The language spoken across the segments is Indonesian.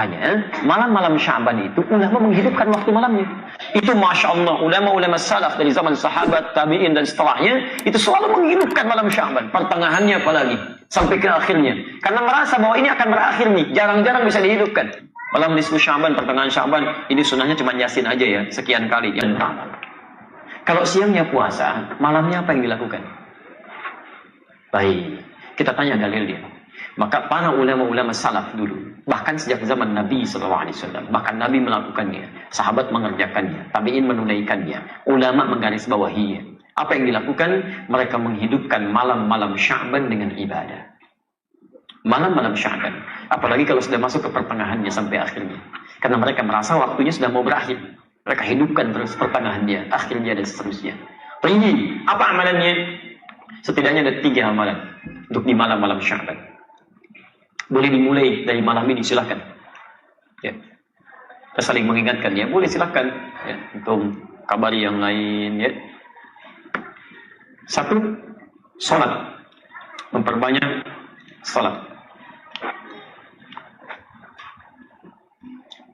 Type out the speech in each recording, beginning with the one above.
Makanya malam-malam Sya'ban itu ulama menghidupkan waktu malamnya. Itu Masya Allah, ulama-ulama salaf dari zaman sahabat, tabi'in dan setelahnya itu selalu menghidupkan malam Sya'ban, pertengahannya apalagi sampai ke akhirnya, karena merasa bahwa ini akan berakhir nih, jarang-jarang bisa dihidupkan. Malam nisfu Sya'ban, pertengahan Sya'ban, ini sunnahnya cuma Yasin aja ya, sekian kali yang pertama. Kalau siangnya puasa, malamnya apa yang dilakukan? Baik, kita tanya dalil dia. Maka para ulama-ulama salaf dulu, bahkan sejak zaman Nabi SAW, bahkan Nabi melakukannya, sahabat mengerjakannya, tabi'in menunaikannya, ulama menggarisbawahinya. Apa yang dilakukan? Mereka menghidupkan malam-malam Sya'ban dengan ibadah. Malam-malam Sya'ban, apalagi kalau sudah masuk ke pertengahannya sampai akhirnya, karena mereka merasa waktunya sudah mau berakhir, mereka hidupkan terus pertengahannya, akhirnya dan seterusnya. Pergi, apa amalannya? Setidaknya ada 3 amalan untuk di malam-malam Sya'ban. Boleh dimulai dari malam ini, silahkan. Ya. Kita saling mengingatkan ya, boleh silahkan. Ya. Untuk kabari yang lain ya. 1, sholat. Memperbanyak sholat.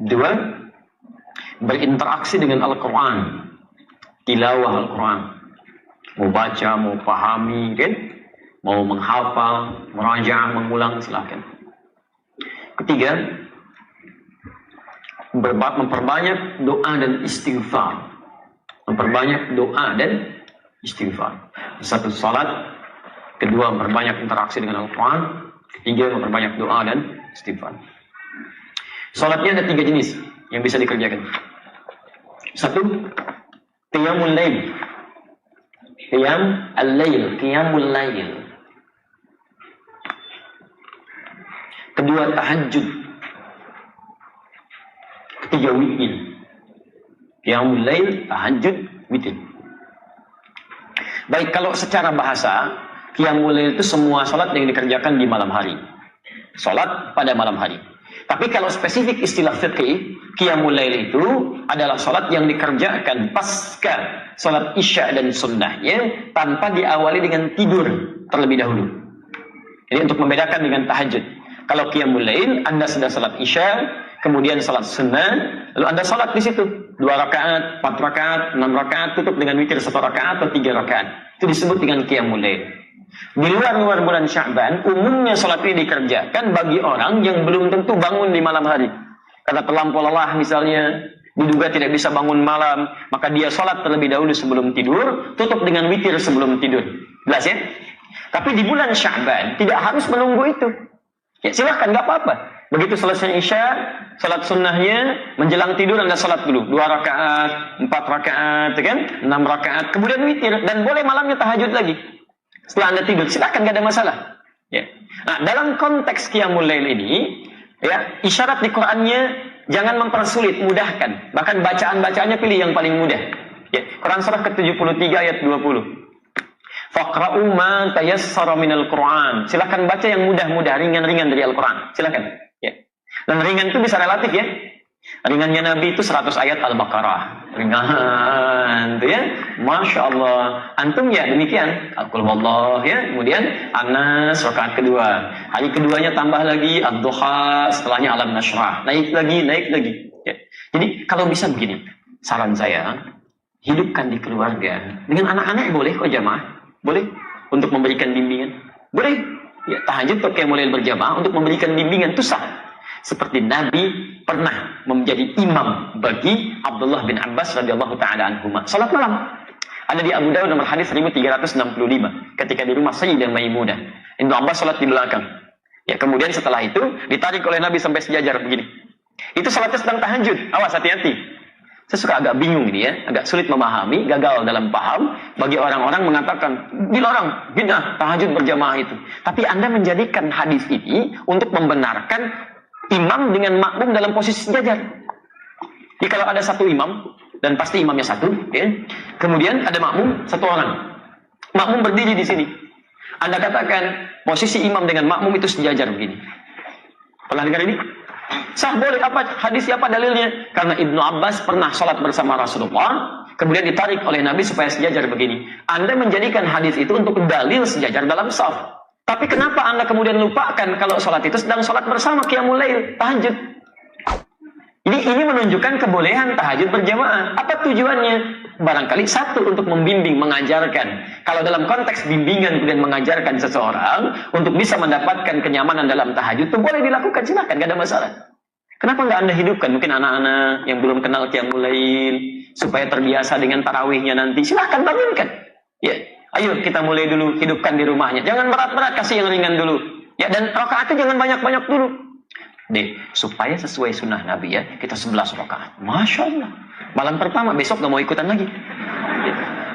2, berinteraksi dengan Al-Quran. Tilawah Al-Quran. Mau baca, mau pahami kan? Mau menghafal, merajaah, mengulang, silahkan. 3, memperbanyak doa dan istighfar. Memperbanyak doa dan istighfar. 1, salat. 2, memperbanyak interaksi dengan Al-Quran. 3, memperbanyak doa dan istighfar. Salatnya ada 3 jenis yang bisa dikerjakan. 1, qiyamul lail. Qiyamul lail. 2, tahajud. 3, witir. Qiyamul lail, tahajud, witir. Baik, kalau secara bahasa, qiyamul lail itu semua salat yang dikerjakan di malam hari. Salat pada malam hari. Tapi kalau spesifik istilah fiqih, qiyamul lail itu adalah salat yang dikerjakan pasca salat isya dan sunnahnya tanpa diawali dengan tidur terlebih dahulu. Jadi untuk membedakan dengan tahajud. Kalau qiyamul lail, Anda sudah salat isya, kemudian salat sunnah, lalu Anda salat di situ 2 rakaat, 4 rakaat, 6 rakaat, tutup dengan witir 1 rakaat atau 3 rakaat. Itu disebut dengan qiyamul lail. Di luar bulan Sya'ban, umumnya salat ini dikerjakan bagi orang yang belum tentu bangun di malam hari. Karena terlampau lelah misalnya, diduga tidak bisa bangun malam, maka dia salat terlebih dahulu sebelum tidur, tutup dengan witir sebelum tidur. Jelas ya? Tapi di bulan Sya'ban tidak harus menunggu itu. Ya silahkan, nggak apa-apa. Begitu selesai isya, salat sunnahnya, menjelang tidur Anda salat dulu 2 rakaat, 4 rakaat, kan? 6 rakaat, kemudian witir, dan boleh malamnya tahajud lagi. Setelah Anda tidur, silahkan, nggak ada masalah. Ya. Nah, dalam konteks qiyamul lail ini, ya isyarat di Qur'annya jangan mempersulit, mudahkan. Bahkan bacaan-bacaannya pilih yang paling mudah. Ya. Quran surah ke-73 ayat 20. Faqra'u ma tayassara minal Qur'an. Silakan baca yang mudah-mudah, ringan-ringan dari Al-Qur'an. Silakan. Ya. Dan ringan itu bisa relatif ya. Ringannya Nabi itu 100 ayat Al-Baqarah. Ringan itu ya. Masya Allah. Antum ya demikian. Al-Qul wallah ya. Kemudian Anas rakaat kedua. Hari keduanya tambah lagi Ad-Duha, setelahnya Alam Nashrah. Naik lagi. Ya. Jadi kalau bisa begini, saran saya, hidupkan di keluarga. Dengan anak-anak boleh kok jamaah. Boleh untuk memberikan bimbingan. Boleh. Ya, tahajud atau qiyamul lail berjamaah untuk memberikan bimbingan itu sah. Seperti Nabi pernah menjadi imam bagi Abdullah bin Abbas radhiyallahu taala anhuma. Salat malam. Ada di Abu Dawud nomor hadis 1365 ketika di rumah Sayyidah Maimunah. Ibnu Abbas salat di belakang. Ya, kemudian setelah itu ditarik oleh Nabi sampai sejajar begini. Itu salatnya sedang tahajud. Awas, hati-hati. Saya suka agak bingung ini ya, agak sulit memahami, gagal dalam paham bagi orang-orang mengatakan dilarang bid'ah tahajud berjamaah itu. Tapi Anda menjadikan hadis ini untuk membenarkan imam dengan makmum dalam posisi sejajar. Jadi kalau ada satu imam dan pasti imamnya satu, ya, kemudian ada makmum 1 orang. Makmum berdiri di sini. Anda katakan posisi imam dengan makmum itu sejajar begini. Pernah dengar ini? Sah, boleh. Apa hadisnya, apa dalilnya? Karena Ibnu Abbas pernah sholat bersama Rasulullah, kemudian ditarik oleh Nabi supaya sejajar begini. Anda menjadikan hadis itu untuk dalil sejajar dalam shaf. Tapi kenapa Anda kemudian lupakan kalau sholat itu sedang sholat bersama qiyamul lail, tahajud? Jadi ini menunjukkan kebolehan tahajud berjamaah. Apa tujuannya? Barangkali satu, untuk membimbing, mengajarkan. Kalau dalam konteks bimbingan kemudian mengajarkan seseorang untuk bisa mendapatkan kenyamanan dalam tahajud, itu boleh dilakukan, silakan, gak ada masalah. Kenapa nggak Anda hidupkan? Mungkin anak-anak yang belum kenal qiyamul lail, supaya terbiasa dengan tarawihnya nanti, silakan bangunkan. Ya, ayo kita mulai dulu, hidupkan di rumahnya. Jangan berat-berat, kasih yang ringan dulu. Ya, dan rakaatnya jangan banyak-banyak dulu. Supaya sesuai sunnah Nabi ya, kita 11 rakaat. Masya Allah. Malam pertama, besok gak mau ikutan lagi.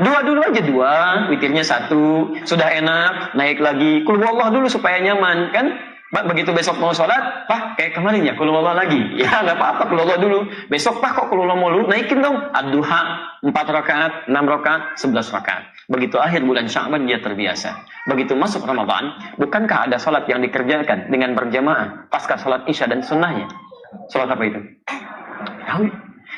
Dua dulu aja, dua. Witirnya 1. Sudah enak, naik lagi. Qul huwallah dulu supaya nyaman, kan? Begitu besok mau sholat, Pak, kayak kemarin ya, Qul huwallah lagi. Ya, gak apa-apa, Qul huwallah dulu. Besok, Pak, kok Qul huwallah mulu? Naikin dong. Ad-duha, 4 rakaat, 6 rakaat, 11 rakaat. Begitu akhir bulan Sya'ban dia terbiasa. Begitu masuk Ramadan, bukankah ada sholat yang dikerjakan dengan berjamaah pasca sholat Isya dan sunnahnya? Sholat apa itu? Tahu?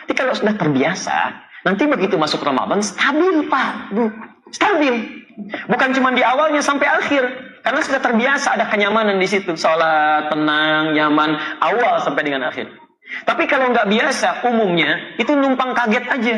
Jadi kalau sudah terbiasa, nanti begitu masuk Ramadan stabil, Pak, Bu. Stabil. Bukan cuma di awalnya sampai akhir. Karena sudah terbiasa, ada kenyamanan di situ. Sholat, tenang, nyaman, awal sampai dengan akhir. Tapi kalau nggak biasa, umumnya itu numpang kaget aja.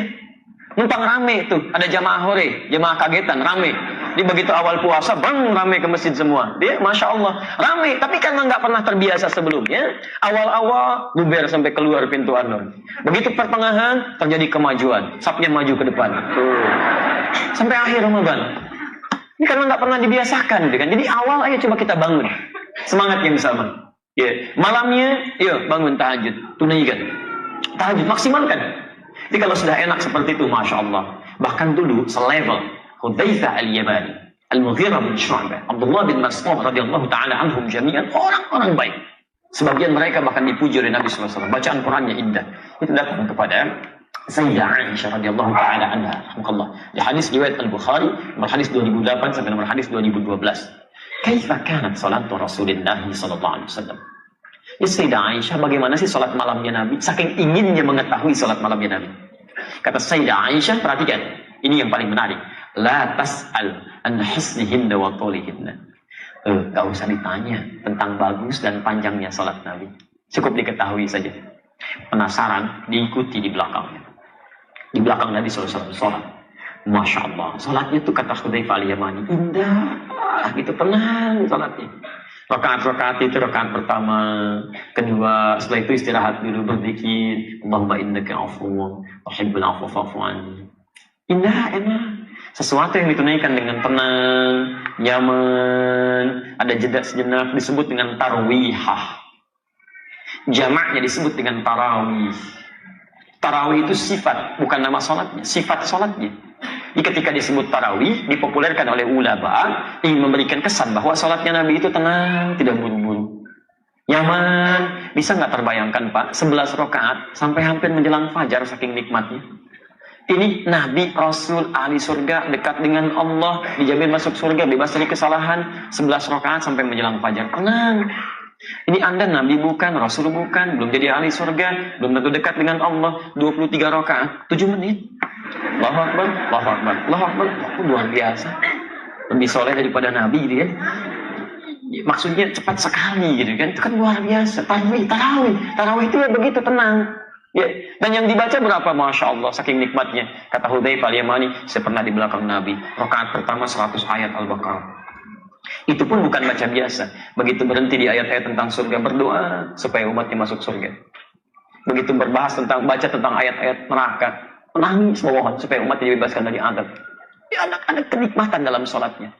Numpang rame tuh, ada jamaah hore, jamaah kagetan, rame. Di begitu awal puasa, bang, rame ke masjid semua. Dia, Masya Allah, rame. Tapi karena nggak pernah terbiasa sebelumnya, awal-awal bubar sampai keluar pintu anon. Begitu pertengahan, terjadi kemajuan. Sapnya maju ke depan. Sampai akhir Ramadan. Ini karena nggak pernah dibiasakan, gitu kan. Jadi awal ayo coba kita bangun. Semangat yang sama. Ya. Malamnya, yuk bangun tahajud. Tunaikan. Tahajud, maksimalkan. Jadi kalau sudah enak seperti itu, Masya Allah. Bahkan dulu selevel Hudzaifah al-Yamani, Al-Mughirah bin Syu'bah, Abdullah bin Mas'ud radhiyallahu ta'ala anhum jami'an, orang-orang baik. Sebagian mereka bahkan dipuji oleh Nabi sallallahu alaihi wasallam. Bacaan Qur'annya indah. Itu datang kepada Sayyidah Aisyah radhiyallahu ta'ala anha, rahimahullah. Di hadis riwayat Al-Bukhari, nomor hadis 2008 sampai nomor hadis 2012. Kaifa kanat salatu Rasulullah sallallahu alaihi wasallam? Ya Sayyidah Aisyah, bagaimana sih salat malamnya Nabi? Saking inginnya mengetahui salat malamnya Nabi. Kata Sayyidah Aisyah, perhatikan, ini yang paling menarik. La tas'al an husnihinna wa tulihinna. Gak usah ditanya tentang bagus dan panjangnya salat Nabi. Cukup diketahui saja. Penasaran, diikuti di belakangnya. Di belakang Nabi SAW salat. Masya Allah, salatnya tuh kata Hudzaifah al-Yamani, indah, gitu, tenang salatnya. Rakaat-rakaat itu rakaat pertama, kedua, setelah itu istirahat dulu berzikir, Allahumma innaka afuwwun tuhibbul afwa fa'fu anni. Indah, enak. Sesuatu yang ditunaikan dengan tenang, nyaman, ada jeda sejenak, disebut dengan tarwihah. Jamaknya disebut dengan tarawih. Tarawih itu sifat, bukan nama sholatnya, sifat sholatnya. Jadi ketika disebut tarawih, dipopulerkan oleh ulama, ingin memberikan kesan bahwa sholatnya Nabi itu tenang, tidak buru-buru. Nyaman, bisa nggak terbayangkan Pak, 11 rakaat sampai hampir menjelang fajar saking nikmatnya. Ini Nabi, Rasul, ahli surga, dekat dengan Allah, dijamin masuk surga, bebas dari kesalahan, 11 rakaat sampai menjelang fajar. Tenang. Ini Anda Nabi bukan, Rasul bukan, belum jadi ahli surga, belum tentu dekat dengan Allah, 23 rakaat, 7 menit. Allahu Akbar, Allahu Akbar, Allahu Akbar. Luar biasa. Lebih soleh daripada Nabi gitu kan. Maksudnya cepat sekali gitu kan. Itu kan luar biasa. Tarawih itu ya begitu tenang. Ya. Dan yang dibaca berapa? Masya Allah, saking nikmatnya. Kata Hudzaifah al-Yamani, saya pernah di belakang Nabi. Rakaat pertama 100 ayat Al-Baqarah. Itu pun bukan baca biasa. Begitu berhenti di ayat-ayat tentang surga, berdoa supaya umatnya masuk surga. Begitu berbahas tentang, baca tentang ayat-ayat neraka, menangis memohon supaya umatnya dibebaskan dari azab. Ya, ada kenikmatan dalam sholatnya.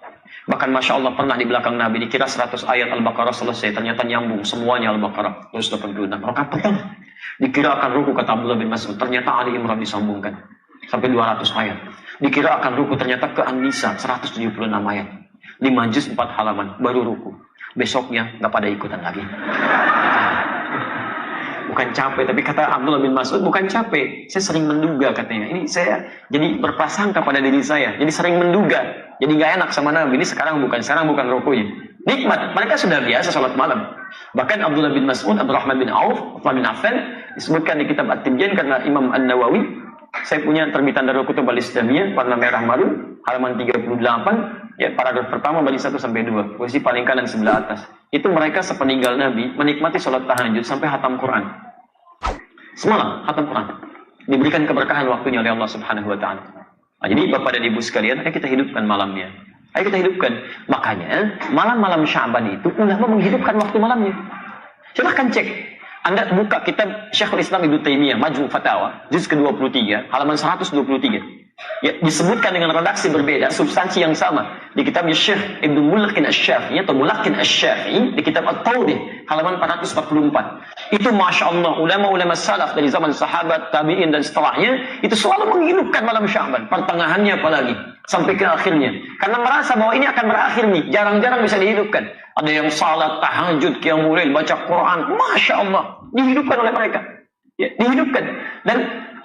Bahkan Masya Allah pernah di belakang Nabi, dikira 100 ayat Al-Baqarah selesai, ternyata nyambung semuanya Al-Baqarah. Terus 86 rakaat pertama. Dikira akan ruku, kata Abdullah bin Mas'ud, ternyata Ali Imran disambungkan sampai 200 ayat. Dikira akan ruku, ternyata ke An-Nisa 176 ayat. 5 juz 4 halaman, baru ruku. Besoknya nggak pada ikutan lagi. Bukan capek, tapi kata Abdullah bin Mas'ud, bukan capek. Saya sering menduga katanya. Ini saya jadi berprasangka pada diri saya. Jadi sering menduga. Jadi nggak enak sama Nabi. Ini sekarang bukan rukunya. Nikmat. Mereka sudah biasa sholat malam. Bahkan Abdullah bin Mas'ud, Abdurrahman bin Auf, Uthman bin Affan, disebutkan di kitab At-Tibyan karena Imam An-Nawawi. Saya punya terbitan Darul Kutub Al-Islamiyah, warna merah marun, halaman 38. Ya, paragraf pertama bagi 1 sampai 2, posisi paling kanan sebelah atas. Itu mereka sepeninggal Nabi menikmati sholat tahajud sampai hatam Quran. Semalam khatam Quran. Diberikan keberkahan waktunya oleh Allah Subhanahu wa taala. Nah, jadi Bapak dan Ibu sekalian, ayo kita hidupkan malamnya. Ayo kita hidupkan. Makanya malam-malam Sya'ban itu ulama menghidupkan waktu malamnya. Silahkan cek. Anda buka kitab Syekhul Islam Ibnu Taimiyah Majmu' Fatawa juz ke-23 halaman 123. Ya, disebutkan dengan redaksi berbeda, substansi yang sama di kitabnya Syekh Ibnu Mulaqin Asy-Syafi'i atau Mulaqin Asy-Syafi'i di kitab At-Tawdih halaman 444. Itu Masya Allah, ulama-ulama salaf dari zaman sahabat, tabi'in dan setelahnya itu selalu menghidupkan malam Sya'ban, pertengahannya apalagi sampai ke akhirnya, karena merasa bahwa ini akan berakhir nih, jarang-jarang bisa dihidupkan. Ada yang salat tahajud, qiyamul lail, baca Quran, Masya Allah, dihidupkan oleh mereka. Ya, dihidupkan. Dan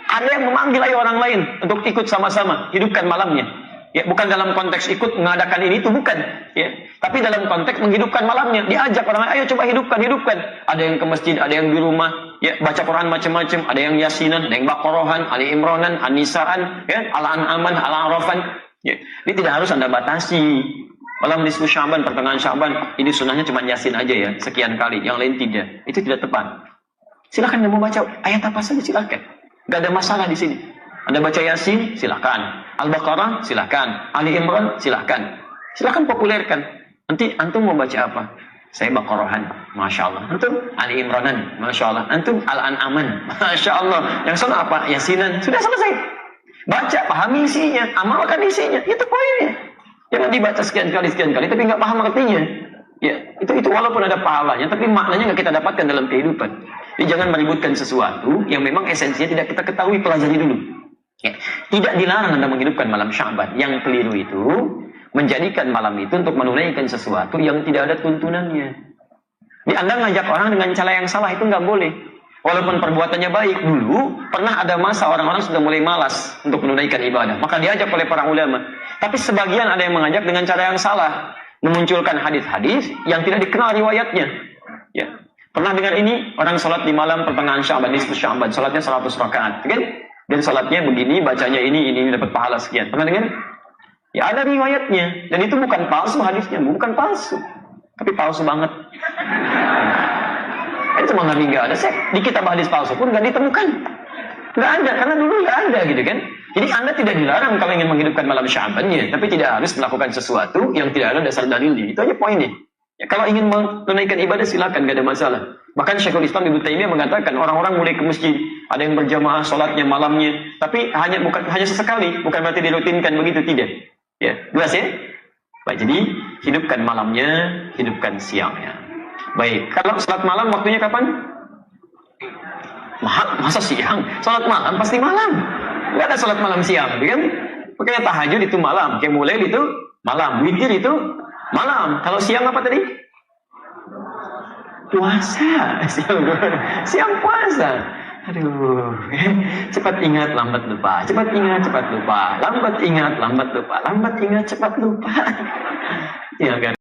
ada yang memanggil ayo orang lain untuk ikut sama-sama hidupkan malamnya. Ya, bukan dalam konteks ikut mengadakan ini itu bukan. Ya, tapi dalam konteks menghidupkan malamnya. Diajak orang lain, ayo coba hidupkan. Ada yang ke masjid, ada yang di rumah. Ya, baca Quran macam-macam. Ada yang Yasinan, ada yang Baqarahan, Ali Imranan, An-Nisaan, ya, Al-An'aman, Al-A'rafan. Ya, ini tidak harus Anda batasi. Malam nisfu Sya'ban, pertengahan Sya'ban, ini sunnahnya cuma Yasin aja ya, sekian kali. Yang lain tidak. Itu tidak tepat. Silakan mau baca ayat apa saja silakan. Gak ada masalah di sini. Anda baca Yasin, silakan. Al-Baqarah, silakan. Ali Imran, silakan. Silakan populerkan. Nanti antum mau baca apa? Saya Baqarahan, Masya Allah. Antum Ali Imranan, Masya Allah. Antum Al-An'aman, Masya Allah. Yang sana apa? Yasinan. Sudah selesai. Baca, pahami isinya, amalkan isinya. Itu poinnya. Jangan dibaca sekian kali, tapi nggak paham artinya. Ya, itu walaupun ada pahalanya, tapi maknanya nggak kita dapatkan dalam kehidupan. Jadi jangan meributkan sesuatu yang memang esensinya tidak kita ketahui, pelajari dulu. Ya. Tidak dilarang Anda menghidupkan malam Sya'ban. Yang keliru itu menjadikan malam itu untuk menunaikan sesuatu yang tidak ada tuntunannya. Jadi Anda ngajak orang dengan cara yang salah itu nggak boleh. Walaupun perbuatannya baik, dulu pernah ada masa orang-orang sudah mulai malas untuk menunaikan ibadah. Maka diajak oleh para ulama. Tapi sebagian ada yang mengajak dengan cara yang salah. Memunculkan hadis-hadis yang tidak dikenal riwayatnya. Ya. Pernah dengar ini? Orang sholat di malam pertengahan Sya'ban, nisfu Sya'ban. Sholatnya 100 rakaat. Kan? Dan sholatnya begini, bacanya ini dapat pahala sekian. Pernah dengar? Ya ada riwayatnya. Dan itu bukan palsu hadisnya. Bukan palsu. Tapi palsu banget. Itu cuma Nabi nggak ada. Di kitab hadis palsu pun nggak ditemukan. Nggak ada, karena dulu nggak ada gitu kan. Jadi Anda tidak dilarang kalau ingin menghidupkan malam Sya'bannya, tapi tidak harus melakukan sesuatu yang tidak ada dasar dalilnya. Itu aja poinnya. Ya, kalau ingin menunaikan ibadah silakan, nggak ada masalah. Bahkan Syekhul Islam Ibnu Taimiyah mengatakan orang-orang mulai ke masjid, ada yang berjamaah sholatnya malamnya, tapi hanya sesekali, bukan berarti dirutinkan begitu, tidak. Ya, jelas ya. Baik, jadi hidupkan malamnya, hidupkan siangnya. Baik, kalau sholat malam waktunya kapan? Masa siang? Sholat malam pasti malam. Nggak ada sholat malam siang, kan? Makanya tahajud itu malam, qiyamul lail itu malam, witir itu malam. Kalau siang apa tadi? Puasa. Siang puasa. Aduh, cepat ingat, lambat lupa. Cepat ingat, cepat lupa. Lambat ingat, lambat lupa. Lambat ingat, cepat lupa. Ya kan?